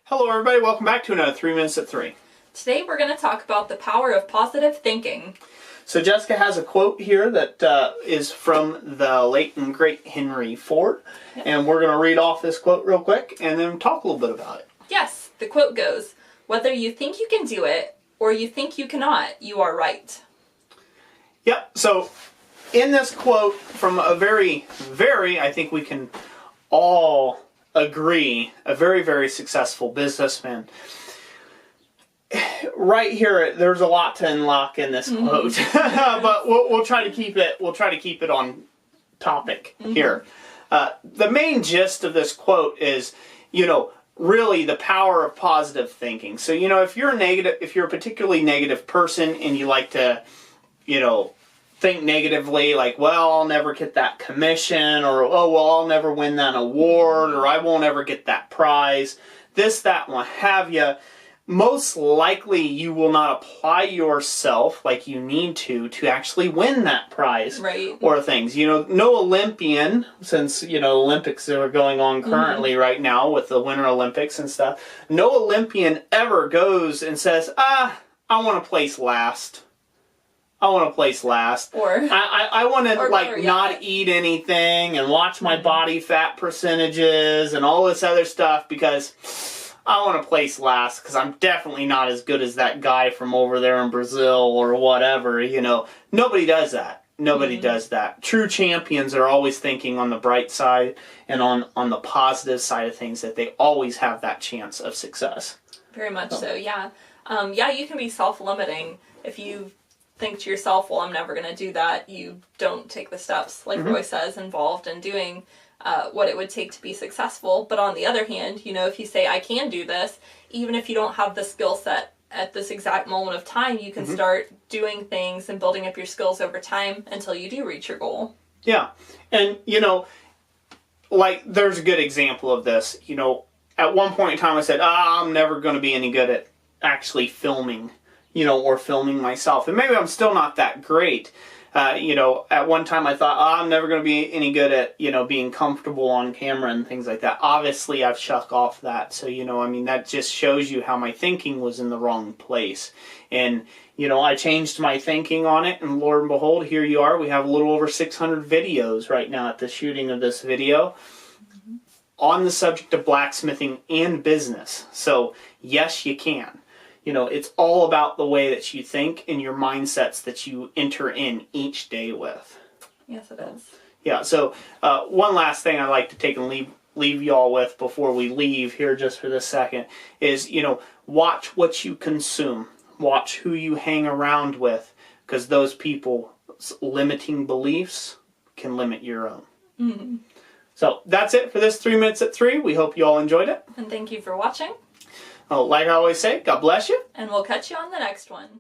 Hello everybody, welcome back to another 3 Minutes at 3. Today we're going to talk about the power of positive thinking. So Jessica has a quote here that is from the late and great Henry Ford. Yep. And we're going to read off this quote real quick and then talk a little bit about it. Yes, the quote goes, "Whether you think you can do it or you think you cannot, you are right." Yep, so in this quote from a very, I think we can all agree, a very, very successful businessman. Right here, there's a lot to unlock in this quote, but we'll try to keep it. We'll try to keep it on topic here. The main gist of this quote is, really the power of positive thinking. So, if you're a particularly negative person and you like to, think negatively, like, well, I'll never get that commission, or, oh, well, I'll never win that award, or I won't ever get that prize, this, that, what have you, most likely you will not apply yourself like you need to actually win that prize. Right. Or things. No Olympian, since, Olympics are going on currently right now with the Winter Olympics and stuff, no Olympian ever goes and says, I want to place last. I want to place last. Or I want to not eat anything and watch my body fat percentages and all this other stuff because I want to place last because I'm definitely not as good as that guy from over there in Brazil or whatever. Nobody does that. Nobody does that. True champions are always thinking on the bright side and on the positive side of things, that they always have that chance of success. Very much so, yeah. You can be self-limiting if you think to yourself, well, I'm never going to do that. You don't take the steps, like Roy says, involved in doing what it would take to be successful. But on the other hand, if you say, I can do this, even if you don't have the skill set at this exact moment of time, you can start doing things and building up your skills over time until you do reach your goal. Yeah. And, there's a good example of this. At one point in time I said, I'm never going to be any good at actually filming, or filming myself. And maybe I'm still not that great. At one time I thought, I'm never going to be any good at, being comfortable on camera and things like that. Obviously, I've shuck off that. So, that just shows you how my thinking was in the wrong place. And, I changed my thinking on it, and Lord and behold, here you are. We have a little over 600 videos right now at the shooting of this video on the subject of blacksmithing and business. So, yes, you can. It's all about the way that you think and your mindsets that you enter in each day with. Yes, it is. Yeah, so one last thing I'd like to take and leave y'all with before we leave here just for this second is, watch what you consume. Watch who you hang around with, because those people's limiting beliefs can limit your own. So that's it for this 3 Minutes at 3. We hope you all enjoyed it. And thank you for watching. Oh, like I always say, God bless you. And we'll catch you on the next one.